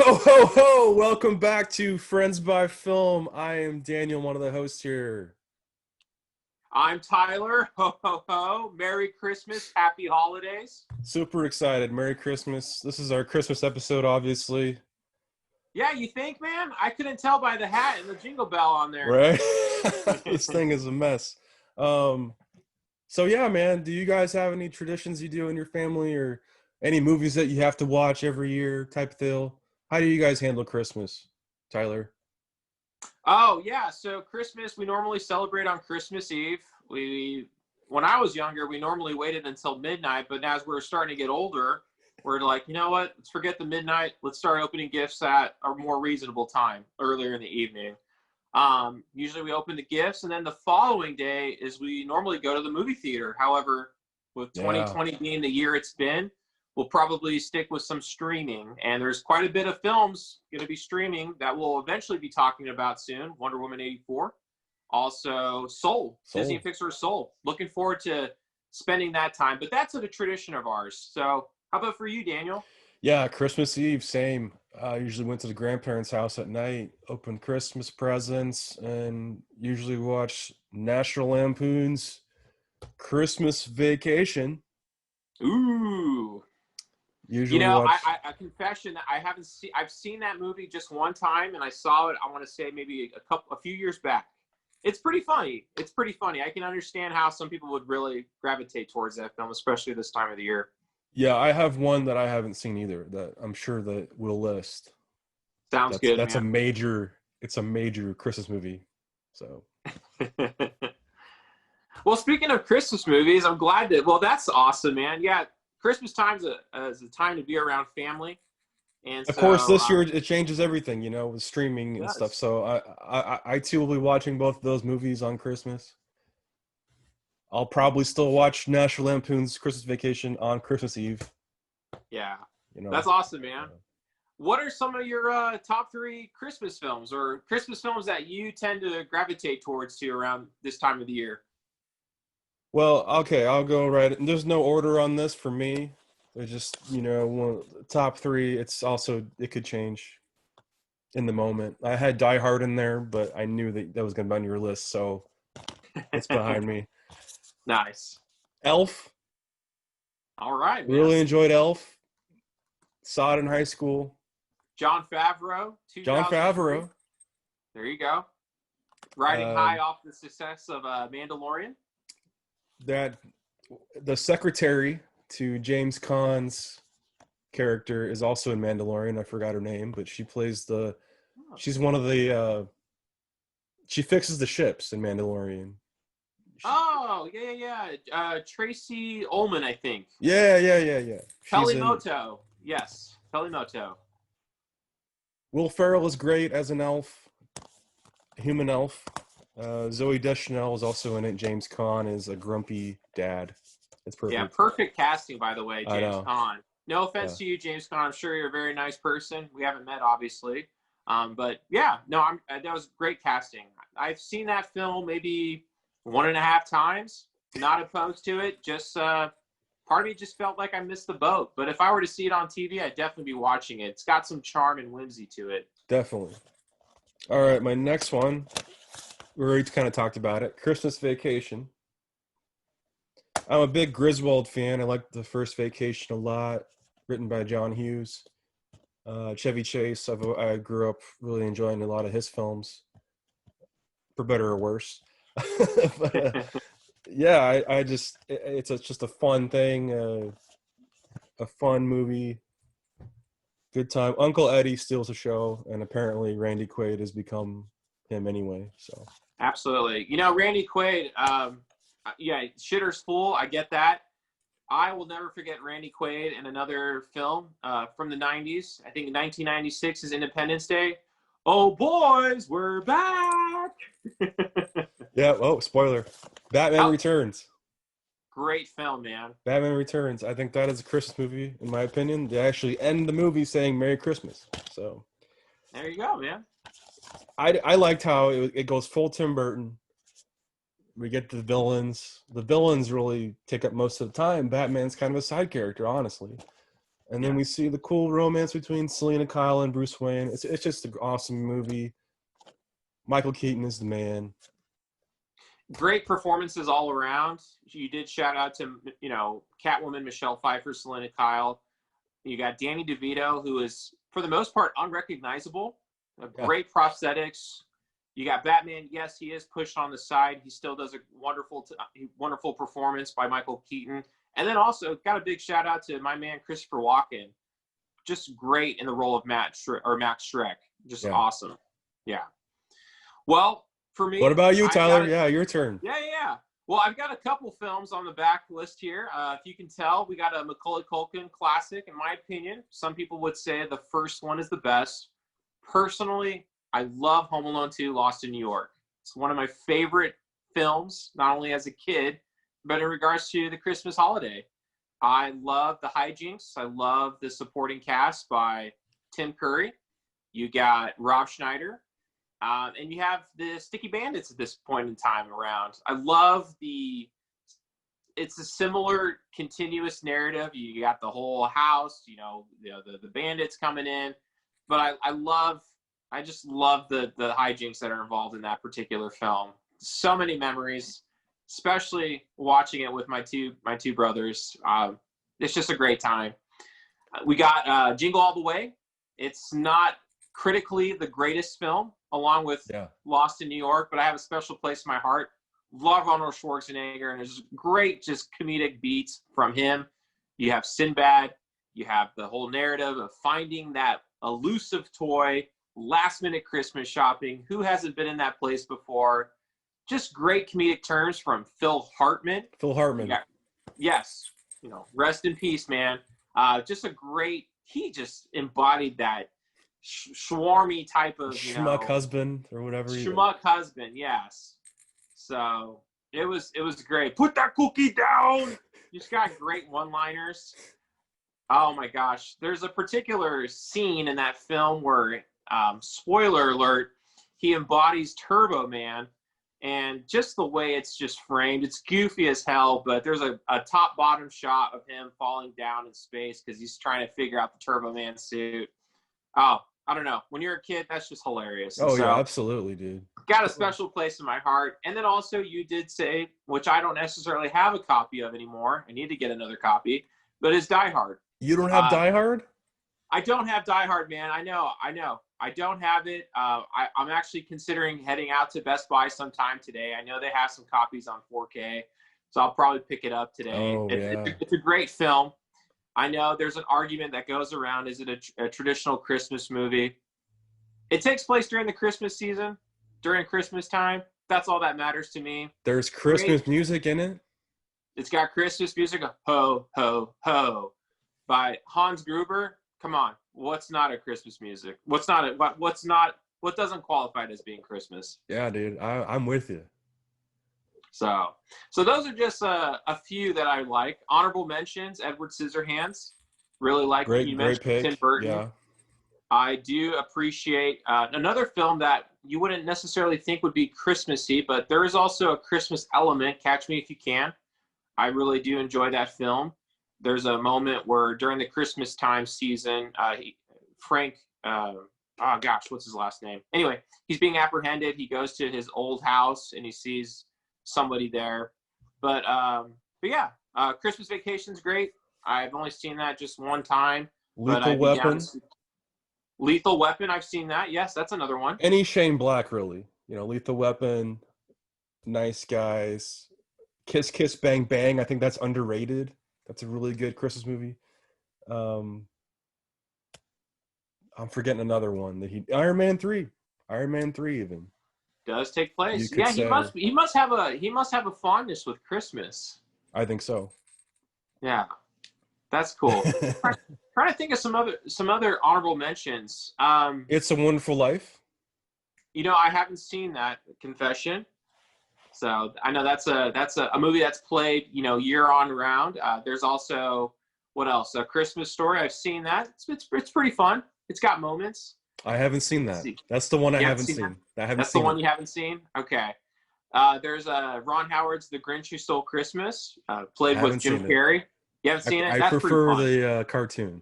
Ho, ho, ho! Welcome back to Friends by Film. I am Daniel, one of the hosts here. I'm Tyler. Ho, ho, ho. Merry Christmas. Happy holidays. Super excited. Merry Christmas. This is our Christmas episode, obviously. Yeah, you think, man? I couldn't tell by the hat and the jingle bell on there. Right? This thing is a mess. So yeah, man, do you guys have any traditions you do in your family or any movies that you have to watch every year type deal? How do you guys handle Christmas, Tyler? Oh, yeah. So Christmas, we normally celebrate on Christmas Eve. When I was younger, we normally waited until midnight, but as we're starting to get older, we're like, you know what? Let's forget the midnight. Let's start opening gifts at a more reasonable time, earlier in the evening. Usually we open the gifts, and then the following day is we normally go to the movie theater. However, with 2020 being the year it's been, we'll probably stick with some streaming. And there's quite a bit of films going to be streaming that we'll eventually be talking about soon. Wonder Woman 84. Also, Soul. Disney Pixar's Soul. Looking forward to spending that time. But that's a tradition of ours. So how about for you, Daniel? Yeah, Christmas Eve, same. I usually went to the grandparents' house at night, opened Christmas presents, and usually watch National Lampoon's Christmas Vacation. Ooh. Usually watch. I confession that I've seen that movie just one time, and I saw it, I want to say maybe a few years back. It's pretty funny. I can understand how some people would really gravitate towards that film, especially this time of the year. Yeah, I have one that I haven't seen either that I'm sure that we'll list. Sounds good. That's man. It's a major Christmas movie. So. Well, speaking of Christmas movies, I'm glad that. Well, that's awesome, man. Yeah, Christmas time's a time to be around family. And of course, this year it changes everything, with streaming and stuff. So I too will be watching both of those movies on Christmas. I'll probably still watch National Lampoon's Christmas Vacation on Christmas Eve. Yeah, that's awesome, man. Yeah. What are some of your top 3 Christmas films or Christmas films that you tend to gravitate towards around this time of the year? Well, okay, I'll go right. There's no order on this for me. It's just, top 3. It could change in the moment. I had Die Hard in there, but I knew that was going to be on your list, so it's behind me. Nice. Elf. All right, man. Really enjoyed Elf. Saw it in high school. Jon Favreau. There you go. Riding high off the success of Mandalorian. That the secretary to James Caan's character is also in Mandalorian. I forgot her name, but she plays she's one of the she fixes the ships in Mandalorian. Tracy Ullman, I think. Yeah. Pelimoto. Yes, Pelimoto. Will Ferrell is great as an elf, human elf. Zooey Deschanel is also in it. James Caan is a grumpy dad. It's perfect. Yeah, perfect casting, by the way, James Caan. No offense to you, James Caan. I'm sure you're a very nice person. We haven't met, obviously. But yeah, no, that was great casting. I've seen that film maybe 1.5 times. Not opposed to it. Just part of me just felt like I missed the boat. But if I were to see it on TV, I'd definitely be watching it. It's got some charm and whimsy to it. Definitely. All right, my next one. We already kind of talked about it. Christmas Vacation. I'm a big Griswold fan. I like the first Vacation a lot. Written by John Hughes. Chevy Chase. I grew up really enjoying a lot of his films, for better or worse. But, yeah, it's just a fun thing, a fun movie, good time. Uncle Eddie steals the show, and apparently Randy Quaid has become him anyway. So absolutely, Randy Quaid. Shitter's full. I get that. I will never forget Randy Quaid in another film from the 90s. I think 1996 is Independence Day. Oh, boys, we're back. Yeah, spoiler. Batman Returns. Great film, man. Batman Returns. I think that is a Christmas movie, in my opinion. They actually end the movie saying Merry Christmas. So there you go, man. I liked how it goes full Tim Burton. We get the villains. The villains really take up most of the time. Batman's kind of a side character, honestly. And then we see the cool romance between Selena Kyle and Bruce Wayne. It's just an awesome movie. Michael Keaton is the man. Great performances all around. You did shout out to, Catwoman, Michelle Pfeiffer, Selena Kyle. You got Danny DeVito, who is, for the most part, unrecognizable. Great prosthetics. You got Batman. Yes, he is pushed on the side. He still does a wonderful performance by Michael Keaton. And then also got a big shout out to my man Christopher Walken. Just great in the role of Max Schreck. Just awesome. Yeah. Well, for me. What about you, Tyler? Your turn. Yeah. Well, I've got a couple films on the back list here. If you can tell, we got a Macaulay Culkin classic, in my opinion. Some people would say the first one is the best. Personally, I love Home Alone 2, Lost in New York. It's one of my favorite films, not only as a kid, but in regards to the Christmas holiday. I love the hijinks. I love the supporting cast by Tim Curry. You got Rob Schneider. And you have the Sticky Bandits at this point in time around. I love it's a similar continuous narrative. You got the whole house, the bandits coming in. But I just love the hijinks that are involved in that particular film. So many memories, especially watching it with my two brothers. It's just a great time. We got Jingle All the Way. It's not critically the greatest film, along with Lost in New York, but I have a special place in my heart. Love Arnold Schwarzenegger, and there's great just comedic beats from him. You have Sinbad. You have the whole narrative of finding that elusive toy, last-minute Christmas shopping. Who hasn't been in that place before? Just great comedic turns from Phil Hartman. Yeah. Yes. Rest in peace, man. He just embodied that swarmy type of schmuck husband or whatever. Schmuck husband, yes. So it was great. Put that cookie down. Just got great one-liners. Oh my gosh, there's a particular scene in that film where, spoiler alert, he embodies Turbo Man, and just the way it's just framed, it's goofy as hell. But there's a top-bottom shot of him falling down in space because he's trying to figure out the Turbo Man suit. Oh, I don't know. When you're a kid, that's just hilarious. Oh, yeah, absolutely, dude. Got a special place in my heart. And then also you did say, which I don't necessarily have a copy of anymore. I need to get another copy. But it's Die Hard. You don't have Die Hard? I don't have Die Hard, man. I know. I don't have it. I'm actually considering heading out to Best Buy sometime today. I know they have some copies on 4K. So I'll probably pick it up today. Oh, It's a great film. I know there's an argument that goes around, is it a traditional Christmas movie? It takes place during the Christmas season, during Christmas time. That's all that matters to me. There's Christmas music in it? It's got Christmas music, Ho, Ho, Ho, by Hans Gruber. Come on, what's not a Christmas music? What doesn't qualify as being Christmas? Yeah, dude, I'm with you. So those are just a few that I like. Honorable mentions: Edward Scissorhands. Really like great, you mentioned great pick. Tim Burton. Yeah. I do appreciate another film that you wouldn't necessarily think would be Christmassy, but there is also a Christmas element. Catch Me If You Can. I really do enjoy that film. There's a moment where during the Christmas time season, Frank, what's his last name? Anyway, he's being apprehended. He goes to his old house and he sees somebody there. But yeah, Christmas Vacation's great. I've only seen that just one time. Lethal Weapon. Lethal Weapon, I've seen that. Yes, that's another one. Any Shane Black, really. Lethal Weapon, Nice Guys, Kiss Kiss Bang Bang. I think that's underrated. That's a really good Christmas movie. I'm forgetting another one. Iron Man 3 even. Does take place. Yeah, he must have a fondness with Christmas. I think so. Yeah. That's cool. Trying to think of some other honorable mentions. It's a Wonderful Life. I haven't seen that, confession. So I know that's a movie that's played, year on round. There's also, what else? A Christmas Story. I've seen that. It's pretty fun. It's got moments. I haven't seen that. That's the one I haven't seen. That's the one you haven't seen? Okay. There's Ron Howard's The Grinch Who Stole Christmas, played with Jim Carrey. You haven't seen it? I prefer the cartoon.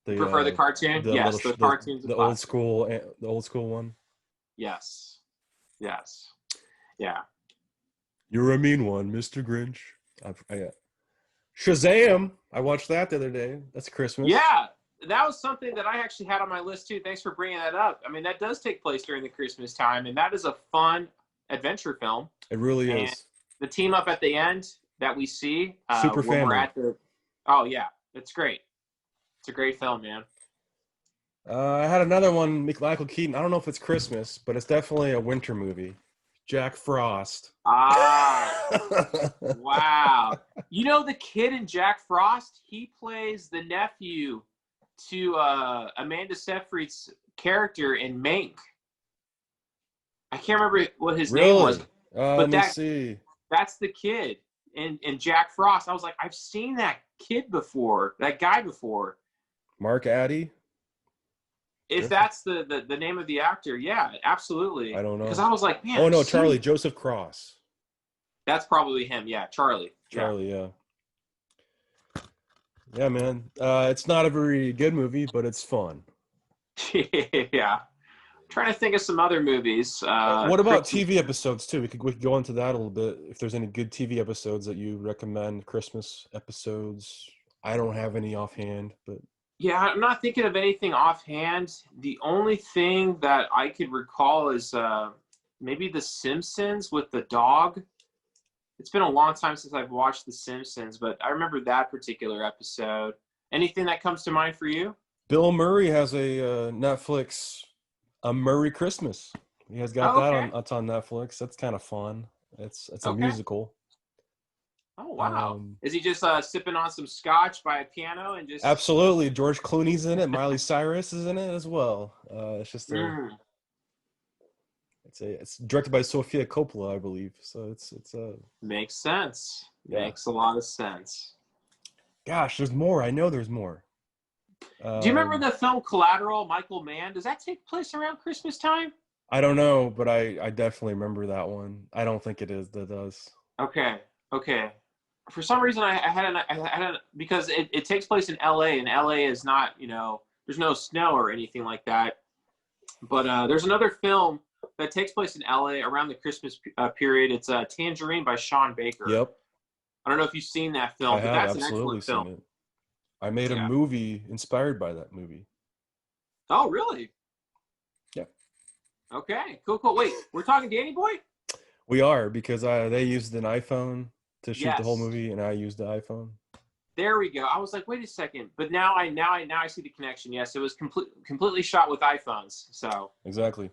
You prefer the cartoon? the little Yes, the cartoon's a the classic. the old school one. Yes. Yes. Yeah. You're a mean one, Mr. Grinch. Shazam! I watched that the other day. That's Christmas. Yeah. That was something that I actually had on my list too. Thanks for bringing that up. I mean, that does take place during the Christmas time, and that is a fun adventure film. It really And is. the team up at the end that we see Super when we're family. at the, oh yeah, it's great. It's a great film, man. I had another one, Michael Keaton. I don't know if it's Christmas, but it's definitely a winter movie. Jack Frost. Ah, wow. You know the kid in Jack Frost? He plays the nephew to Amanda Seyfried's character in Mank. I can't remember what his name was, Let but me see. that's the kid in Jack Frost. I was like, I've seen that kid before, that guy before. Mark Addy. If that's the name of the actor, yeah, absolutely. I don't know. Because I was like, man. Oh no, Charlie Joseph Cross. That's probably him. Yeah, Charlie. Yeah. Yeah, man. It's not a very good movie, but it's fun. Yeah. I'm trying to think of some other movies. What about TV episodes too? We could go into that a little bit. If there's any good TV episodes that you recommend, Christmas episodes. I don't have any offhand, but yeah, I'm not thinking of anything offhand. The only thing that I could recall is maybe The Simpsons with the dog. It's been a long time since I've watched The Simpsons, but I remember that particular episode. Anything that comes to mind for you? Bill Murray has a Netflix, A Murray Christmas. He has got that on. That's on Netflix. That's kind of fun. It's a musical. Oh wow! Is he just sipping on some scotch by a piano and just? Absolutely. George Clooney's in it. Miley Cyrus is in it as well. It's just it's directed by Sofia Coppola, I believe. So it's makes sense. Yeah. Makes a lot of sense. Gosh, there's more. I know there's more. Do you remember the film Collateral, Michael Mann? Does that take place around Christmas time? I don't know, but I definitely remember that one. I don't think it is. That does. Okay. For some reason, I had because it takes place in LA, and LA is not, there's no snow or anything like that. But there's another film that takes place in LA around the Christmas period. It's Tangerine by Sean Baker. Yep. I don't know if you've seen that film, but that's an excellent film. Seen it. I made a movie inspired by that movie. Oh, really? Yeah. Okay, cool. Wait, we're talking Danny Boy? We are, because they used an iPhone to shoot the whole movie, and I used the iPhone. There we go. I was like, wait a second, but now I see the connection. Yes, it was completely shot with iPhones. So exactly.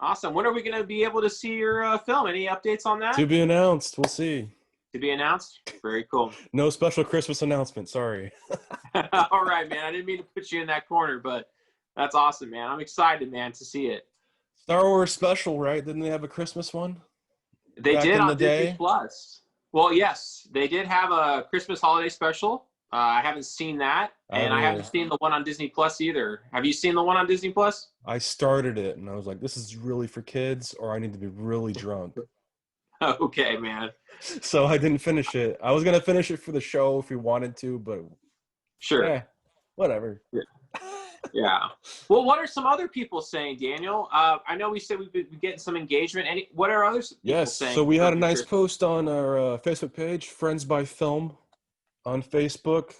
Awesome. When are we going to be able to see your film? Any updates on that? To be announced. We'll see. To be announced? Very cool. No special Christmas announcement. Sorry. All right, man. I didn't mean to put you in that corner, but that's awesome, man. I'm excited, man, to see it. Star Wars special, right? Didn't they have a Christmas one? They did on Disney Plus. Well, yes, they did have a Christmas holiday special. I haven't seen that, and I haven't seen the one on Disney Plus either. Have you seen the one on Disney Plus? I started it, and I was like, this is really for kids, or I need to be really drunk. Okay, man. So I didn't finish it. I was going to finish it for the show if we wanted to, but sure. Whatever. Yeah. Well, what are some other people saying, Daniel? I know we said we've been getting some engagement. What are others people saying? So we had a nice post on our Facebook page, Friends by Film, on Facebook.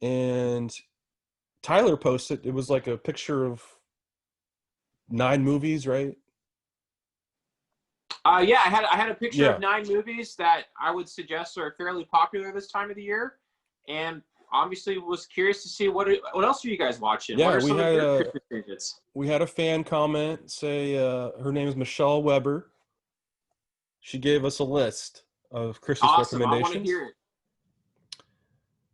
And Tyler posted, it was like a picture of 9 movies, right? Yeah, I had a picture of 9 movies that I would suggest are fairly popular this time of the year, and obviously was curious to see what else are you guys watching? Yeah, we had a fan comment say her name is Michelle Weber. She gave us a list of Christmas recommendations. I want to hear it.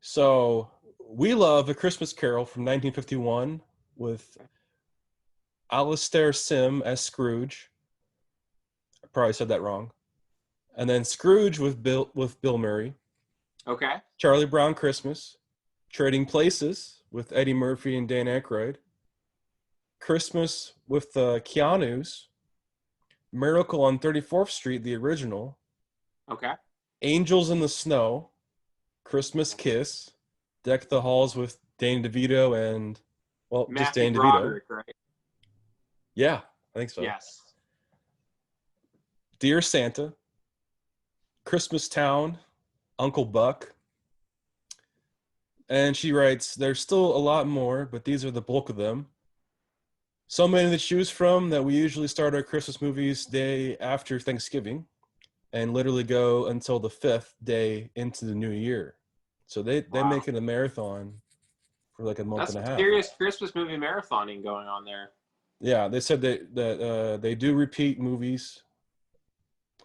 So we love A Christmas Carol from 1951 with Alastair Sim as Scrooge. I probably said that wrong. And then Scrooge with Bill Murray. Okay. Charlie Brown Christmas. Trading Places with Eddie Murphy and Dan Aykroyd. Christmas with the Keanu's. Miracle on 34th Street, the original. Okay. Angels in the Snow. Christmas Kiss. Deck the Halls with Danny DeVito and, well, just Matthew Danny DeVito. Broderick, right? Yeah, I think so. Yes. Dear Santa, Christmas Town, Uncle Buck. And she writes, there's still a lot more, but these are the bulk of them. So many to choose from that we usually start our Christmas movies day after Thanksgiving and literally go until the 5th day into the new year. So they Wow. make it a marathon for like a month That's and a some half. serious Christmas movie marathoning going on there. Yeah, they said that they do repeat movies,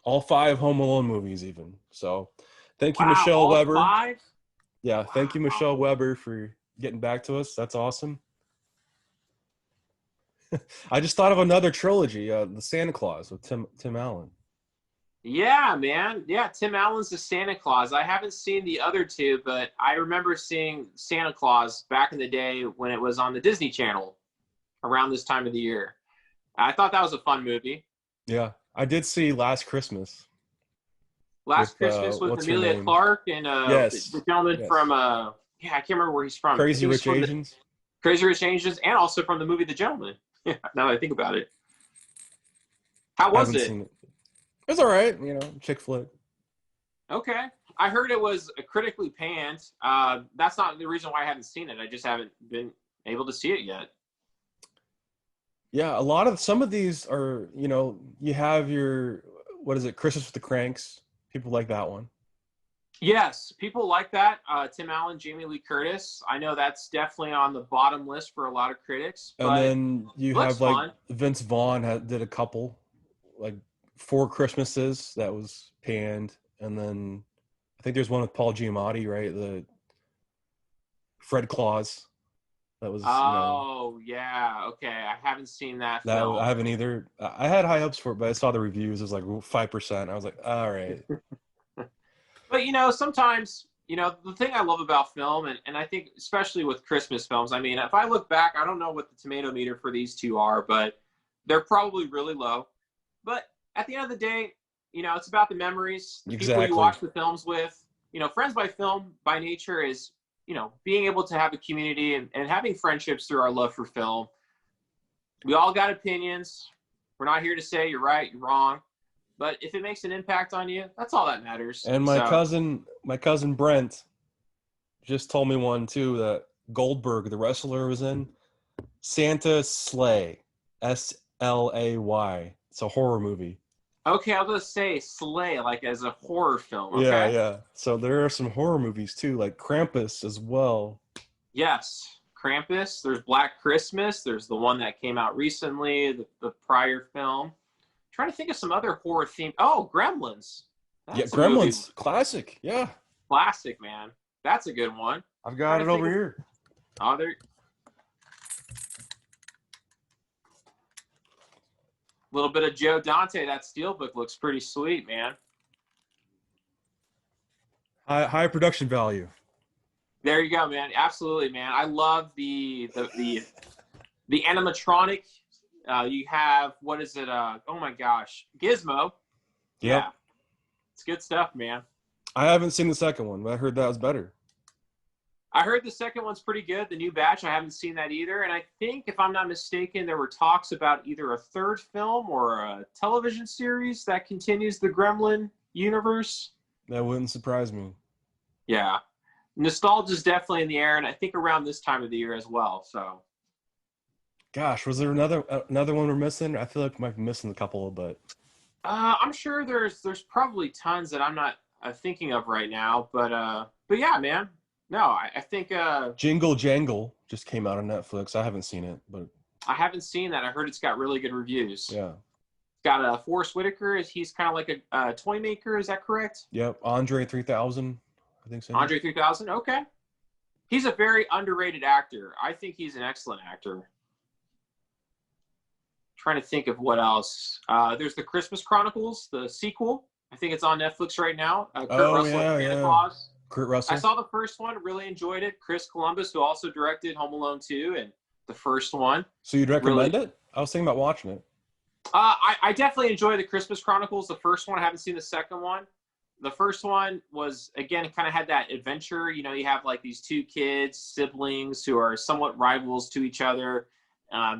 all 5 Home Alone movies even. So thank you, Wow, Michelle all Weber. 5? Yeah, Wow. thank you, Michelle Weber, for getting back to us. That's awesome. I just thought of another trilogy, the Santa Claus with Tim Allen. Yeah, man. Yeah, Tim Allen's the Santa Claus. I haven't seen the other two, but I remember seeing Santa Claus back in the day when it was on the Disney Channel around this time of the year. I thought that was a fun movie. Yeah, I did see Last Christmas. Last Christmas with what's her Emilia name? Clarke and Yes. the gentleman Yes. from I can't remember where he's from. Crazy Rich Asians. Crazy Rich Asians, and also from the movie The Gentleman. Yeah, now that I think about it. How was it? Seen it. It was all right, chick flick. Okay. I heard it was critically panned. That's not the reason why I haven't seen it. I just haven't been able to see it yet. Yeah, some of these are, you have your, what is it, Christmas with the Cranks. People like that one. Yes, people like that. Tim Allen, Jamie Lee Curtis. I know that's definitely on the bottom list for a lot of critics. And then you have like Vince Vaughn did a couple, like 4 Christmases that was panned. And then I think there's one with Paul Giamatti, right? The Fred Claus. That was. Yeah. Okay. I haven't seen that film. I haven't either. I had high hopes for it, but I saw the reviews. It was like 5%. I was like, all right. But, sometimes, the thing I love about film, and I think especially with Christmas films, I mean, if I look back, I don't know what the tomato meter for these two are, but they're probably really low. But at the end of the day, it's about the memories, the people you watch the films with. Friends by Film by nature is, being able to have a community and having friendships through our love for film. We all got opinions. We're not here to say you're right, you're wrong. But if it makes an impact on you, that's all that matters. And my cousin Brent just told me one too that Goldberg, the wrestler, was in Santa Slay, Slay. It's a horror movie. Okay, I was gonna say Slay, like as a horror film. Okay? Yeah. So there are some horror movies too, like Krampus as well. Yes, Krampus. There's Black Christmas. There's the one that came out recently, the prior film. Trying to think of some other horror theme. Oh, Gremlins. That's Gremlins. Classic. Yeah. Classic, man. That's a good one. I've got it over here. Oh, there. A little bit of Joe Dante. That steelbook looks pretty sweet, man. High production value. There you go, man. Absolutely, man. I love the animatronic. You have, what is it? Oh my gosh, Gizmo. Yep. Yeah, it's good stuff, man. I haven't seen the second one, but I heard that was better. I heard the second one's pretty good. The new batch, I haven't seen that either. And I think, if I'm not mistaken, there were talks about either a third film or a television series that continues the Gremlin universe. That wouldn't surprise me. Yeah, nostalgia is definitely in the air, and I think around this time of the year as well. So. Gosh, was there another one we're missing? I feel like we might be missing a couple, but I'm sure there's probably tons that I'm not thinking of right now. But yeah, man. No, I think Jingle Jangle just came out on Netflix. I haven't seen it, but I haven't seen that. I heard it's got really good reviews. Yeah. It's got Forrest Whitaker. He's kind of like a toy maker. Is that correct? Yep. Andre 3000. I think so. Andre 3000. Okay. He's a very underrated actor. I think he's an excellent actor. Trying to think of what else. There's the Christmas Chronicles, the sequel. I think it's on Netflix right now. Kurt Russell and Santa Claus. Kurt Russell. I saw the first one, really enjoyed it. Chris Columbus, who also directed Home Alone 2 and the first one. So you'd recommend it? I was thinking about watching it. I definitely enjoy the Christmas Chronicles, the first one. I haven't seen the second one. the first one was, again, kind of had that adventure. You know, you have like these two kids, siblings who are somewhat rivals to each other,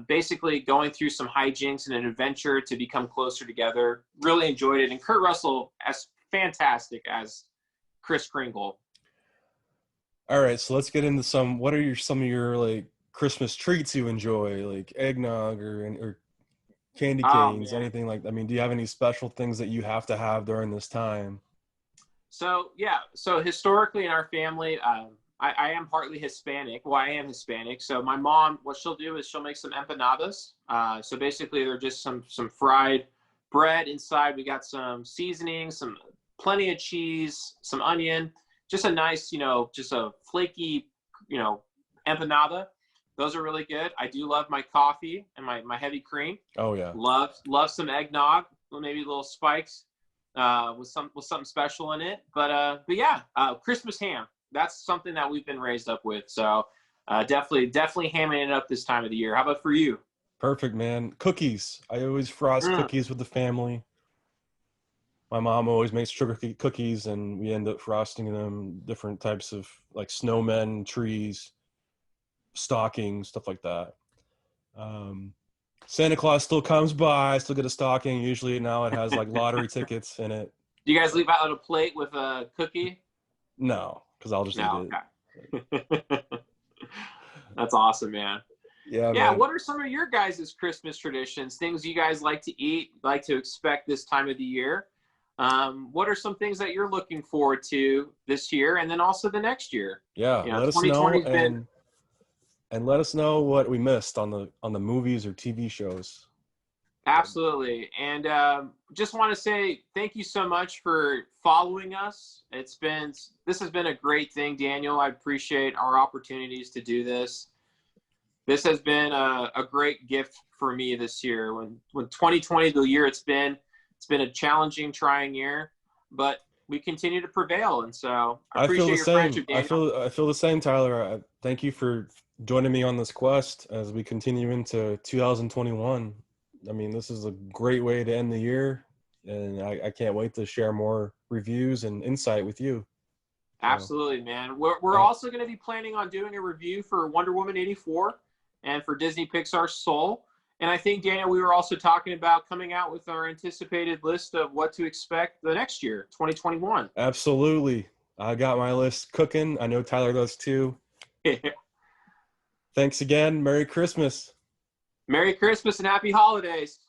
basically going through some hijinks and an adventure to become closer together. Really enjoyed it. And Kurt Russell as fantastic as Kris Kringle. All right, so let's get into some of your like Christmas treats you enjoy, like eggnog or candy Oh, canes, man. anything like that? I mean, do you have any special things that you have to have during this time? So, yeah. So historically in our family, I am partly Hispanic. Well, I am Hispanic. So my mom, what she'll do is she'll make some empanadas. So basically they're just some fried bread inside. We got some seasoning, some plenty of cheese, some onion, just a nice, just a flaky, empanada. Those are really good. I do love my coffee and my heavy cream. Oh yeah. Love some eggnog, maybe little spikes with something special in it. But yeah, Christmas ham. That's something that we've been raised up with. So definitely hamming it up this time of the year. How about for you? Perfect, man. Cookies. I always frost cookies with the family. My mom always makes sugar cookies, and we end up frosting them different types of like snowmen, trees, stockings, stuff like that. Santa Claus still comes by. I still get a stocking. Usually now it has like lottery tickets in it. Do you guys leave out a plate with a cookie? No, because I'll just eat it. Okay. That's awesome, man. Yeah, Yeah, man. what are some of your guys' Christmas traditions? Things you guys like to eat, like to expect this time of the year? What are some things that you're looking forward to this year and then also the next year? Yeah, let us know 2020's been and let us know what we missed on the movies or TV shows. absolutely. And just want to say thank you so much for following us. This has been a great thing, Daniel. I appreciate our opportunities to do this. This has been a great gift for me this year. When 2020, the year it's been a challenging, trying year, but we continue to prevail. And so I appreciate your friendship, Daniel. I feel the same, Tyler. Thank you for joining me on this quest as we continue into 2021. I mean, this is a great way to end the year, and I can't wait to share more reviews and insight with you. Absolutely, man. We're also going to be planning on doing a review for Wonder Woman 84 and for Disney Pixar's Soul. And I think, Daniel, we were also talking about coming out with our anticipated list of what to expect the next year, 2021. Absolutely. I got my list cooking. I know Tyler does too. Thanks again. Merry Christmas. Merry Christmas and Happy Holidays.